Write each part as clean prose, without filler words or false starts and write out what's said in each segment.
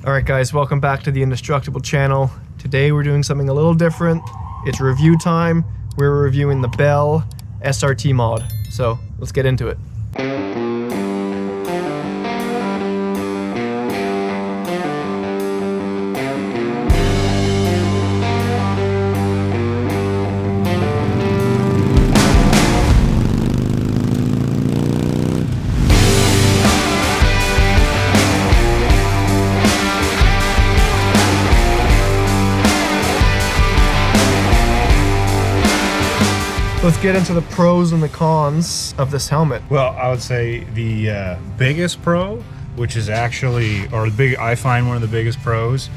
Alright guys, welcome back to the Indestructible channel. Today we're doing something a little different. It's review time. We're reviewing the Bell SRT mod. So let's get into it. Let's get into the pros and the cons of this helmet. Well, I would say the biggest pro, which is actually, I find one of the biggest pros,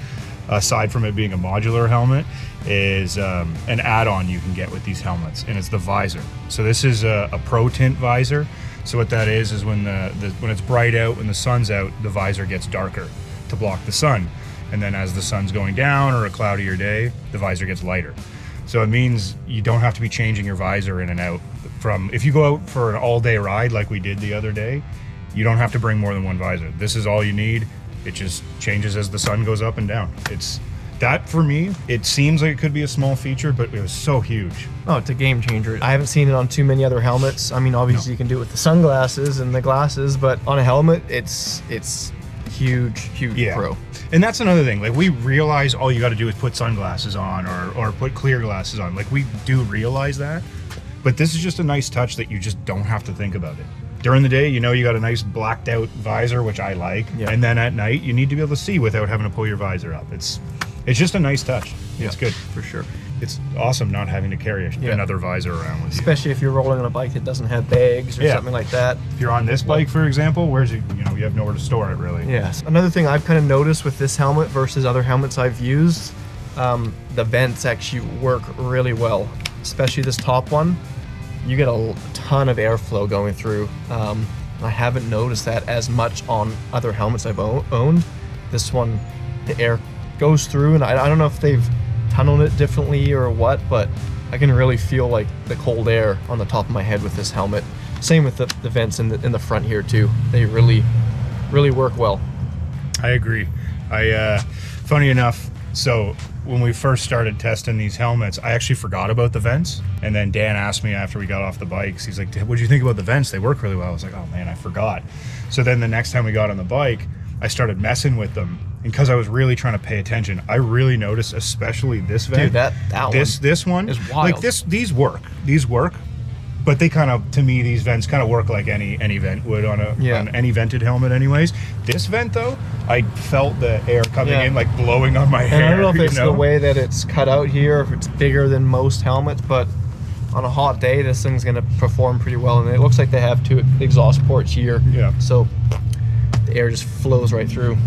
aside from it being a modular helmet, is an add-on you can get with these helmets, and it's the visor. So this is a pro tint visor. So what that is when when it's bright out, when the sun's out, the visor gets darker to block the sun. And then as the sun's going down or a cloudier day, the visor gets lighter. So it means you don't have to be changing your visor in and out. If you go out for an all-day ride like we did the other day, you don't have to bring more than one visor. This is all you need. It just changes as the sun goes up and down. That for me, it seems like it could be a small feature, but it was so huge. Oh, it's a game changer. I haven't seen it on too many other helmets. I mean, obviously you can do it with the sunglasses and the glasses, but on a helmet, it's huge pro. And that's another thing. Like, we realize all you got to do is put sunglasses on or put clear glasses on. Like, we do realize that, but this is just a nice touch that you just don't have to think about it. During the day, you know, you got a nice blacked out visor, which I like. Yeah. And then at night, you need to be able to see without having to pull your visor up. It's just a nice touch. Yeah, it's good. For sure. It's awesome not having to carry another visor around with you. Especially if you're rolling on a bike that doesn't have bags or something like that. If you're on this bike, for example, you have nowhere to store it, really. Yes. Another thing I've kind of noticed with this helmet versus other helmets I've used, the vents actually work really well. Especially this top one. You get a ton of airflow going through. I haven't noticed that as much on other helmets I've owned. This one, the air goes through, and I don't know if they've tunneled it differently or what, but I can really feel like the cold air on the top of my head with this helmet. Same with the vents in the front here too. They really work well. I agree. Funny enough, so when we first started testing these helmets, I actually forgot about the vents, and then Dan asked me after we got off the bikes, he's like, what do you think about the vents? They work really well. I was like, oh man, I forgot. So then the next time we got on the bike, I started messing with them, and because I was really trying to pay attention, I really noticed, especially this vent. Dude, this one is wild. Like these work, but they kind of, to me, these vents kind of work like any vent would on any vented helmet anyways. This vent though, I felt the air coming in, like blowing on my hair. I don't know if it's the way that it's cut out here, or if it's bigger than most helmets, but on a hot day, this thing's gonna perform pretty well. And it looks like they have 2 exhaust ports here. Yeah. So the air just flows right through.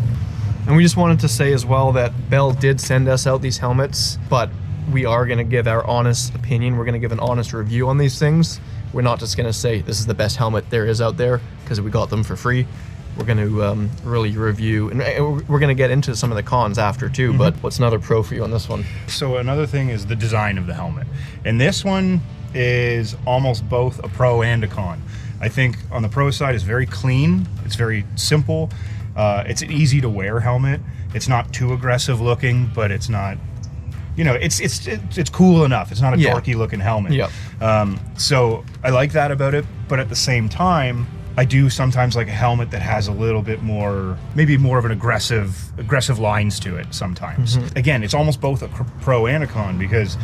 And we just wanted to say as well that Bell did send us out these helmets, but we are going to give our honest opinion. We're going to give an honest review on these things. We're not just going to say this is the best helmet there is out there because we got them for free. We're going to really review, and we're going to get into some of the cons after too. Mm-hmm. But what's another pro for you on this one? So another thing is the design of the helmet. And this one is almost both a pro and a con. I think on the pro side, it's very clean. It's very simple. It's an easy to wear helmet. It's not too aggressive looking, but it's not, it's cool enough. It's not a dorky looking helmet. Yep. So I like that about it, but at the same time, I do sometimes like a helmet that has a little bit more, maybe more of an aggressive lines to it sometimes. Mm-hmm. Again, it's almost both a pro and a con, because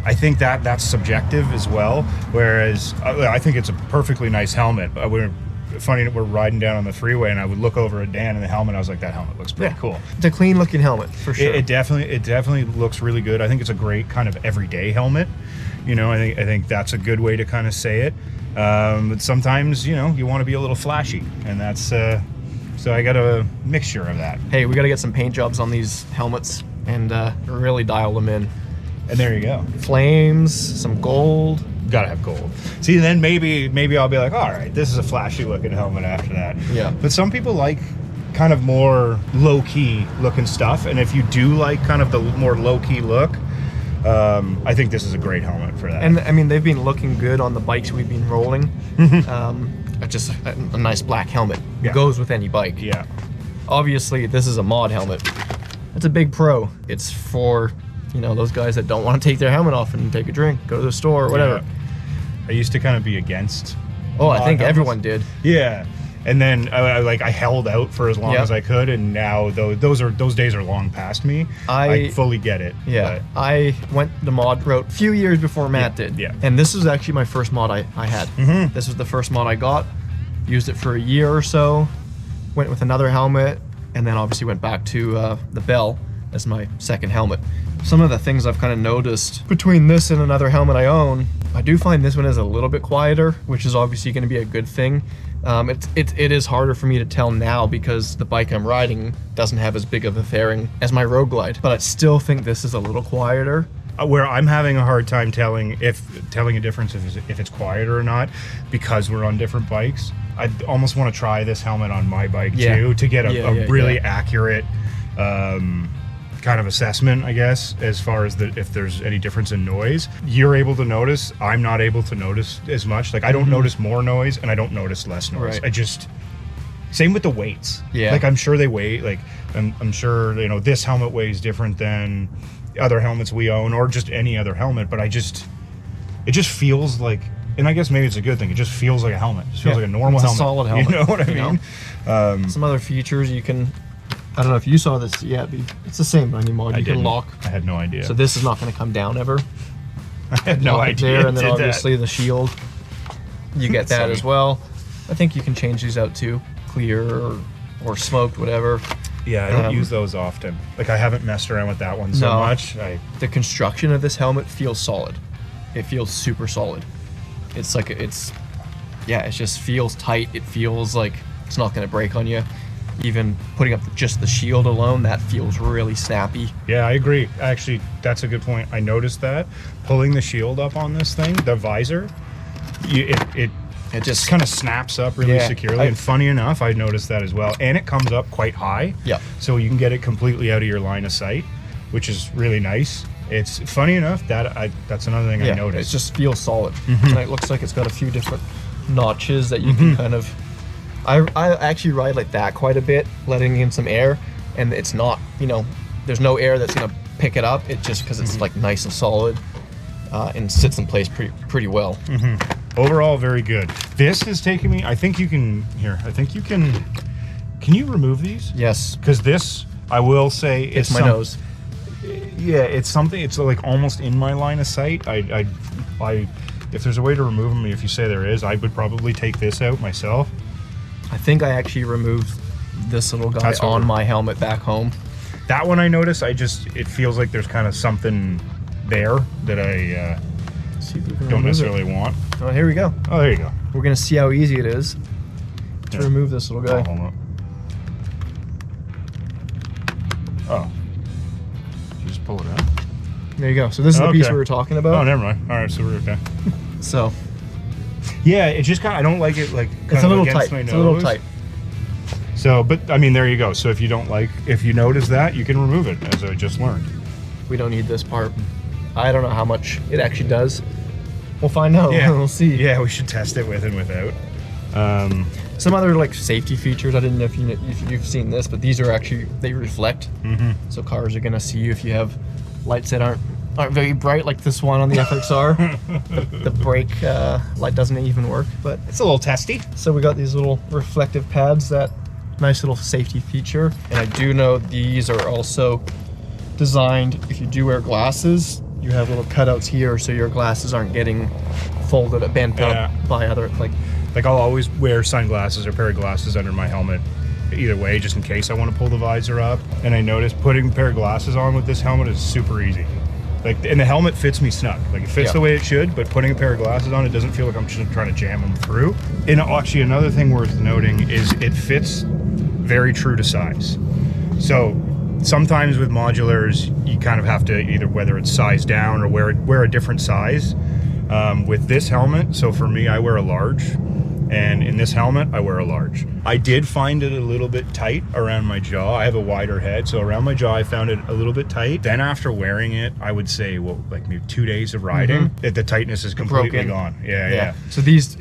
I think that's subjective as well. Whereas I think it's a perfectly nice helmet. Funny that we're riding down on the freeway, and I would look over at Dan in the helmet. I was like, that helmet looks pretty cool. It's a clean looking helmet for sure. It definitely looks really good. I think it's a great kind of everyday helmet. I think that's a good way to kind of say it. But sometimes, you want to be a little flashy, and that's so I got a mixture of that. Hey, we got to get some paint jobs on these helmets and really dial them in. And there you go. Flames, some gold. Gotta have gold. See, then maybe I'll be like, all right, this is a flashy looking helmet after that. Yeah. But some people like kind of more low key looking stuff, and if you do like kind of the more low key look, I think this is a great helmet for that. And I mean, they've been looking good on the bikes we've been rolling. Just a nice black helmet goes with any bike. Yeah. obviously this is a mod helmet. It's a big pro. It's for, you know, those guys that don't want to take their helmet off and take a drink, go to the store, or whatever. Yeah. I used to kind of be against. Oh, I think helmets. everyone did. Yeah. And then I held out for as long as I could, and now those days are long past me. I fully get it. Yeah, but I went the mod route a few years before Matt did. Yeah. And this was actually my first mod I had. Mm-hmm. This was the first mod I got. Used it for a year or so. Went with another helmet, and then obviously went back to the Bell as my second helmet. Some of the things I've kind of noticed between this and another helmet I own, I do find this one is a little bit quieter, which is obviously going to be a good thing. It is harder for me to tell now because the bike I'm riding doesn't have as big of a fairing as my Road Glide, but I still think this is a little quieter. Where I'm having a hard time telling a difference if it's quieter or not, because we're on different bikes. I almost want to try this helmet on my bike too to get a really accurate kind of assessment, I guess, as far as if there's any difference in noise. You're able to notice. I'm not able to notice as much. Like I don't notice more noise and I don't notice less noise. Right. I just, same with the weights. Yeah. Like I'm sure they weigh, like I'm sure, you know, this helmet weighs different than other helmets we own or just any other helmet, but it just feels like, and I guess maybe it's a good thing, it just feels like a helmet. It just feels like a normal helmet. It's a solid helmet. You know what I mean? Some other features you can, I don't know if you saw this yet, but it's the same on your mod. You can lock. I had no idea. So this is not going to come down ever. I had no idea. There, and then obviously the shield, you get that as well. I think you can change these out too, clear or smoked, whatever. Yeah, I don't use those often. Like I haven't messed around with that one so much. The construction of this helmet feels solid. It feels super solid. It's like it just feels tight. It feels like it's not going to break on you. Even putting up just the shield alone, that feels really snappy. Yeah, I agree. Actually, that's a good point. I noticed that pulling the shield up on this thing, the visor, it just kind of snaps up really securely. And funny enough, I noticed that as well. And it comes up quite high. Yeah. So you can get it completely out of your line of sight, which is really nice. It's funny enough that's another thing I noticed. It just feels solid. And it looks like it's got a few different notches that you can kind of. I actually ride like that quite a bit, letting in some air, and it's not, you know, there's no air that's gonna pick it up. It just because it's like nice and solid and sits in place pretty well. Overall, very good. This has taken me. I think you can. Can you remove these? Yes. Because this, I will say, it's my nose. Yeah, it's something. It's like almost in my line of sight. I if there's a way to remove them, if you say there is, I would probably take this out myself. I think I actually removed this little guy on my helmet back home. That one I noticed. It feels like there's kind of something there that I don't necessarily want. Oh, here we go. Oh, there you go. We're gonna see how easy it is to remove this little guy. Hold on. Oh, you just pull it out. There you go. So this is the piece we were talking about. Oh, never mind. All right, so we're okay. So. Yeah, it just kind of, I don't like it like it's a little tight. It's a little tight. So, but I mean, there you go. So if you notice that, you can remove it, as I just learned. We don't need this part. I don't know how much it actually does. We'll find out. Yeah. We'll see. Yeah, we should test it with and without. Some other like safety features. I didn't know if you've seen this, but these are actually, they reflect. So cars are gonna see you if you have lights that aren't very bright, like this one on the FXR. The brake light doesn't even work, but it's a little testy. So we got these little reflective pads, that nice little safety feature. And I do know these are also designed, if you do wear glasses, you have little cutouts here so your glasses aren't getting folded and bent up by other, like I'll always wear sunglasses or a pair of glasses under my helmet either way, just in case I want to pull the visor up. And I noticed putting a pair of glasses on with this helmet is super easy. And the helmet fits me snug. Like it fits the way it should, but putting a pair of glasses on, it doesn't feel like I'm just trying to jam them through. And actually another thing worth noting is it fits very true to size. So sometimes with modulars, you kind of have to either, whether it's size down or wear a different size. With this helmet, so for me, I wear a large. And in this helmet, I wear a large. I did find it a little bit tight around my jaw. I have a wider head, so around my jaw, I found it a little bit tight. Then after wearing it, I would say, like maybe 2 days of riding, the tightness is completely gone. Yeah. So these,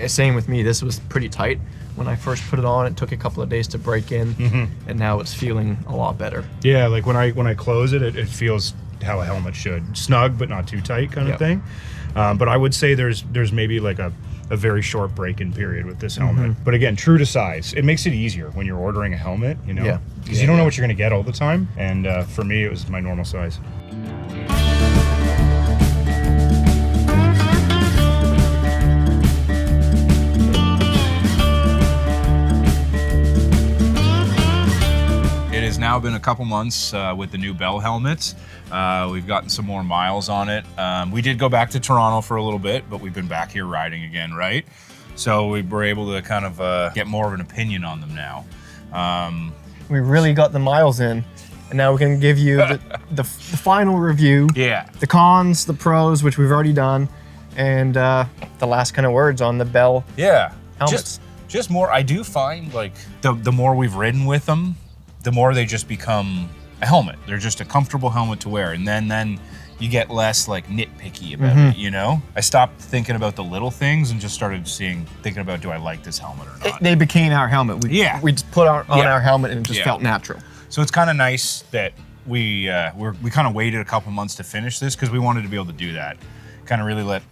same with me, this was pretty tight. When I first put it on, it took a couple of days to break in, and now it's feeling a lot better. Yeah, like when I close it, it feels how a helmet should. Snug, but not too tight kind of thing. But I would say there's maybe like a very short break-in period with this helmet. But again, true to size. It makes it easier when you're ordering a helmet, you know, because you don't know what you're going to get all the time. And for me, it was my normal size. It has now been a couple months with the new Bell helmets. We've gotten some more miles on it. We did go back to Toronto for a little bit, but we've been back here riding again, right? So we were able to kind of get more of an opinion on them now. We really got the miles in, and now we can give you the final review. Yeah. The cons, the pros, which we've already done, and the last kind of words on the Bell helmets. Just more, I do find like the more we've ridden with them, the more they just become a helmet. They're just a comfortable helmet to wear. And then you get less like nitpicky about it, you know? I stopped thinking about the little things and just started thinking about, do I like this helmet or not? They became our helmet. We just put on our helmet and it just felt natural. So it's kind of nice that we kind of waited a couple months to finish this because we wanted to be able to do that. Kind of really let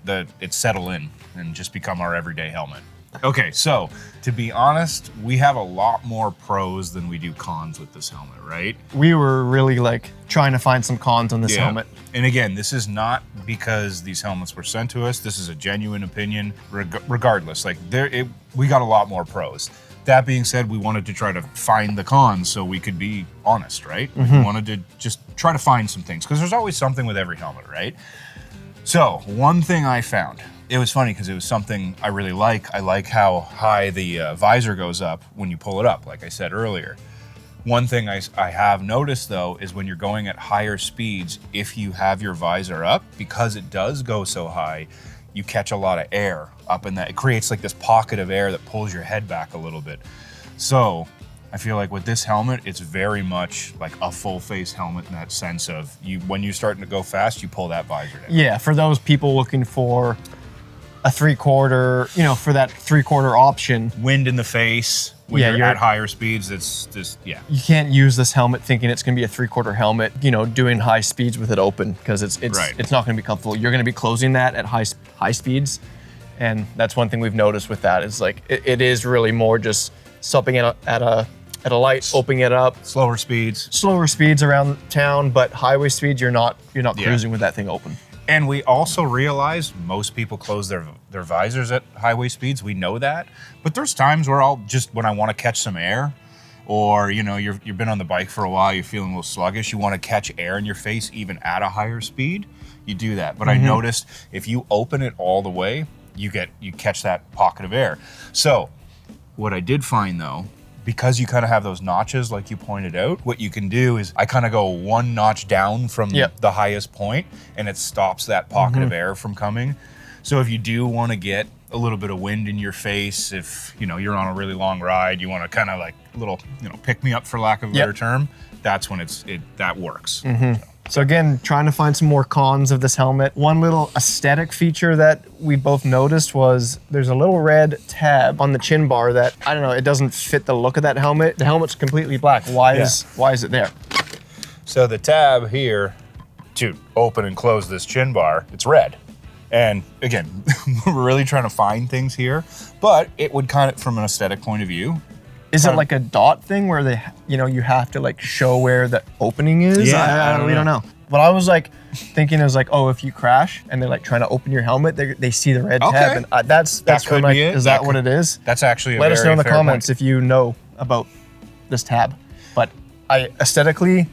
it settle in and just become our everyday helmet. Okay, so to be honest, we have a lot more pros than we do cons with this helmet, right? We were really like trying to find some cons on this helmet. And again, this is not because these helmets were sent to us. This is a genuine opinion, regardless. Like we got a lot more pros. That being said, we wanted to try to find the cons so we could be honest, right? We wanted to just try to find some things because there's always something with every helmet, right? So one thing I found. It was funny because it was something I really like. I like how high the visor goes up when you pull it up, like I said earlier. One thing I have noticed though is when you're going at higher speeds, if you have your visor up, because it does go so high, you catch a lot of air up in that. It creates like this pocket of air that pulls your head back a little bit. So I feel like with this helmet, it's very much like a full face helmet in that sense of when you're starting to go fast, you pull that visor down. Yeah, for those people looking for a 3/4, for that 3/4 option. Wind in the face when you're at higher speeds. It's just, You can't use this helmet thinking it's going to be a 3/4 helmet, doing high speeds with it open because it's not going to be comfortable. You're going to be closing that at high speeds, and that's one thing we've noticed with that is like it is really more just stopping at a light, opening it up. Slower speeds around town, but highway speeds you're not cruising with that thing open. And we also realized most people close their visors at highway speeds. We know that. But there's times where when I want to catch some air, or, you've been on the bike for a while, you're feeling a little sluggish, you want to catch air in your face even at a higher speed, you do that. But I noticed if you open it all the way, you catch that pocket of air. So what I did find though, because you kind of have those notches like you pointed out, what you can do is I kind of go one notch down from the highest point and it stops that pocket of air from coming. So if you do want to get a little bit of wind in your face, if you're on a really long ride, you want to kind of like a little pick me up for lack of a better term, that's when that works. So again, trying to find some more cons of this helmet. One little aesthetic feature that we both noticed was there's a little red tab on the chin bar that, I don't know, it doesn't fit the look of that helmet. The helmet's completely black. Why is it there? So the tab here to open and close this chin bar, it's red. And again, we're really trying to find things here, but it would kind of, from an aesthetic point of view, is it like a dot thing where they, you have to like show where the opening is? Yeah, we don't know. But I was like thinking, it was like, oh, if you crash and they're like trying to open your helmet, they see the red tab, and that's could be it. Is that what it is? That's actually Let us know in the comments if you know about this tab. But aesthetically,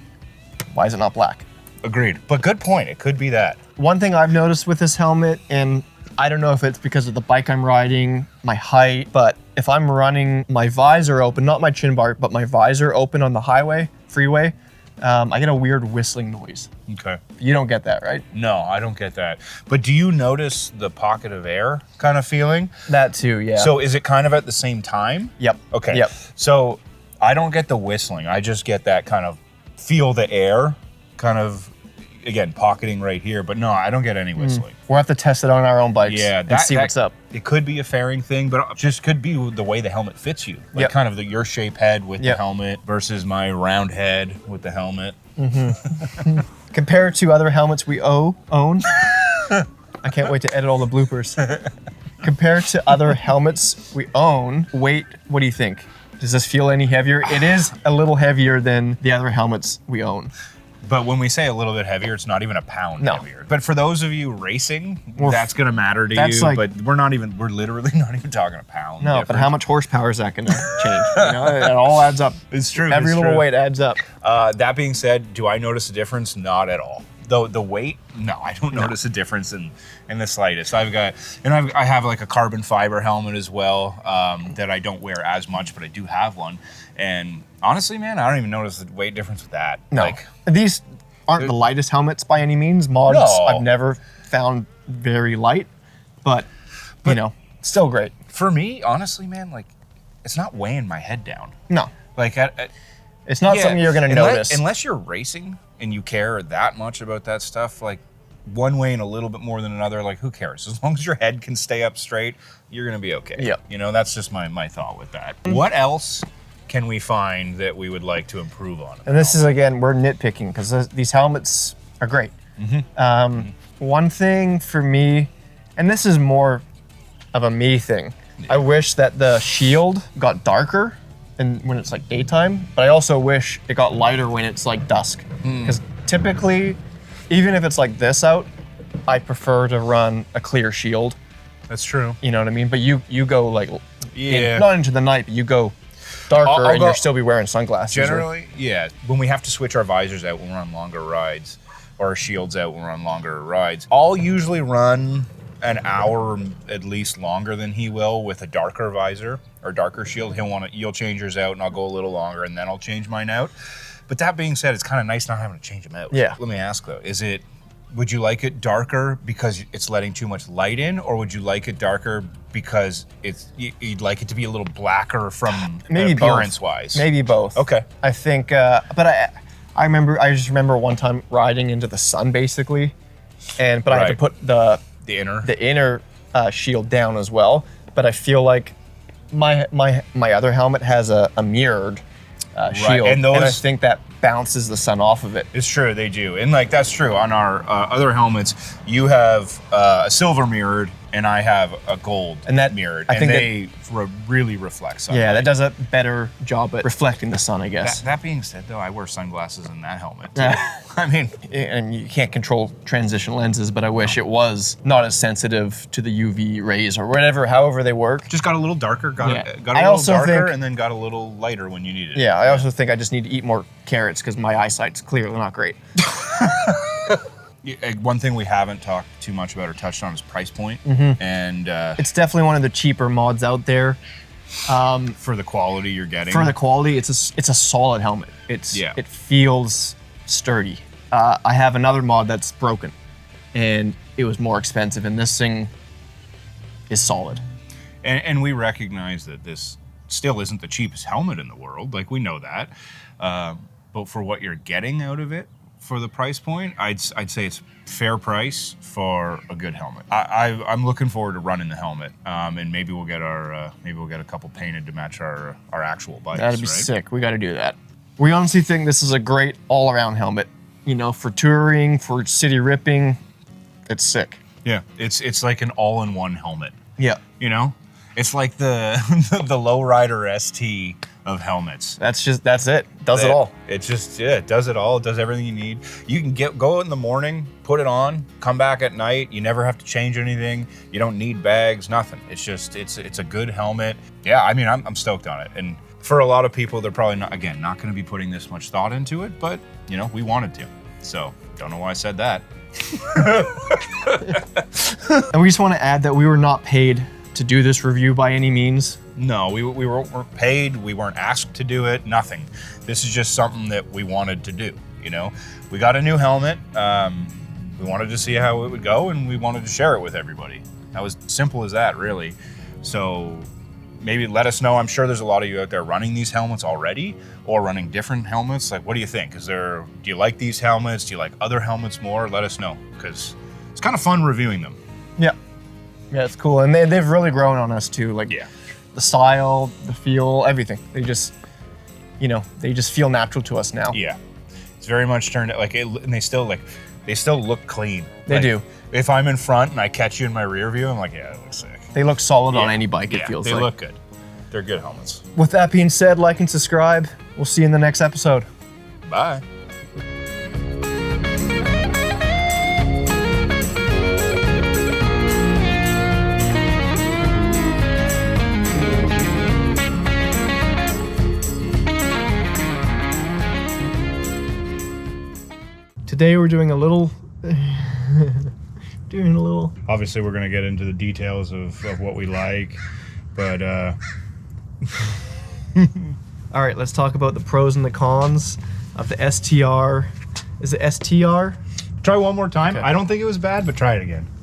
why is it not black? Agreed. But good point. It could be that. One thing I've noticed with this helmet, and I don't know if it's because of the bike I'm riding, my height, but if I'm running my visor open, not my chin bar, but my visor open on the freeway, I get a weird whistling noise. Okay. You don't get that, right? No, I don't get that. But do you notice the pocket of air kind of feeling? That too, yeah. So is it kind of at the same time? Yep. Okay. Yep. So I don't get the whistling. I just get that kind of feel the air kind of, again, pocketing right here, but no, I don't get any whistling. We'll have to test it on our own bikes and see what's up. It could be a fairing thing, but it just could be the way the helmet fits you. Like Yep. kind of your shape head with Yep. the helmet versus my round head with the helmet. Compared to other helmets we own, I can't wait to edit all the bloopers. Compared to other helmets we own, weight, what do you think? Does this feel any heavier? It is a little heavier than the other helmets we own. But when we say a little bit heavier, it's not even a pound No. heavier. But for those of you racing, Well, that's going to matter to that's you. like- But we're literally not even talking a pound. No, but difference. how much horsepower is that going to change? You know, it all adds up. It's true. Every it's little true. weight adds up. That being said, do I notice a difference? Not at all. Though the weight, no, I don't notice a difference in the slightest. I have like a carbon fiber helmet as well that I don't wear as much, but I do have one. And honestly, man, I don't even notice the weight difference with that. No, Like, these aren't the lightest helmets by any means. Mods No. I've never found very light, but you know, still great. for me, honestly, man, like it's not weighing my head down. No, Like it's not something you're going to notice. Unless you're racing and you care that much about that stuff, like one weighing a little bit more than another, like who cares? As long as your head can stay up straight, you're going to be okay. Yep. You know, that's just my thought with that. What else can we find that we would like to improve on? And this is, again, we're nitpicking because these helmets are great. One thing for me, and this is more of a me thing, I wish that the shield got darker and when it's like daytime, but I also wish it got lighter when it's like dusk. Because typically, even if it's like this out, I prefer to run a clear shield. That's true. You know what I mean? But you go like, Yeah. not into the night, but you go darker I'll and go- you'll still be wearing sunglasses. Generally, yeah. When we have to switch our visors out when we're on longer rides, or our shields out when we're on longer rides, I'll usually run an hour at least longer than he will with a darker visor or darker shield. You'll change yours out, and I'll go a little longer, and then I'll change mine out. But that being said, it's kind of nice not having to change them out. Yeah. Let me ask though, would you like it darker because it's letting too much light in, or would you like it darker because you'd like it to be a little blacker from Maybe appearance both. wise? Maybe both. Okay. I think, but I just remember one time riding into the sun basically, but I had to Right. put the The inner. inner shield down as well. But I feel like my other helmet has a mirrored shield, and I those- think that bounces the sun off of it. It's true, they do. And like that's true. On our other helmets, you have a silver mirrored and I have a gold And that- mirrored. I think they really reflect sunlight. Yeah, that does a better job at reflecting the sun, I guess. That being said though, I wear sunglasses in that helmet too. Yeah. I mean, And you can't control transition lenses, but I wish it was not as sensitive to the UV rays or however they work. just got a little darker, got Yeah. a I little also darker, think- and then got a little lighter when you needed it. Yeah, I also think I just need to eat more carrots because my eyesight's clearly not great. One thing we haven't talked too much about or touched on is price point. And It's definitely one of the cheaper mods out there. for the quality you're getting. For the quality, it's a solid helmet. Yeah. It feels sturdy. I have another mod that's broken, and it was more expensive, and this thing is solid. And we recognize that this still isn't the cheapest helmet in the world. Like, we know that. But for what you're getting out of it, for the price point, I'd say it's fair price for a good helmet. I'm looking forward to running the helmet, and maybe we'll get a couple painted to match our actual bikes. That'd be right? sick. We got to do that. We honestly think this is a great all-around helmet. You know, for touring, for city ripping, it's sick. Yeah, it's like an all-in-one helmet. Yeah, You know, it's like the the lowrider ST of helmets. that's it. Does it all. It just it does it all. It does everything you need. You can go in the morning, put it on, come back at night. You never have to change anything. You don't need bags, nothing. It's just it's a good helmet. Yeah, I mean I'm stoked on it. And for a lot of people, they're probably not going to be putting this much thought into it, but you know, we wanted to. So don't know why I said that. And we just want to add that we were not paid to do this review by any means. No, we weren't paid. We weren't asked to do it. Nothing. This is just something that we wanted to do. You know, we got a new helmet. We wanted to see how it would go, and we wanted to share it with everybody. That was simple as that, really. So, maybe let us know. I'm sure there's a lot of you out there running these helmets already or running different helmets. Like, what do you think? Do you like these helmets? Do you like other helmets more? Let us know, because it's kind of fun reviewing them. Yeah. Yeah, it's cool. And they've really grown on us too. Like, Yeah. the style, the feel, everything. They just, they just feel natural to us now. Yeah. It's very much turned like it, and they still look clean. They do. If I'm in front and I catch you in my rear view, I'm like, yeah, that looks sick. They look solid on Yeah. any bike, it Yeah, feels they like. look good. They're good helmets. With that being said, like and subscribe. We'll see you in the next episode. Bye. Today we're doing a little... Obviously, we're going to get into the details of what we like, but All right, let's talk about the pros and the cons of the STR. Is it STR? try one more time. Okay. I don't think it was bad, but try it again.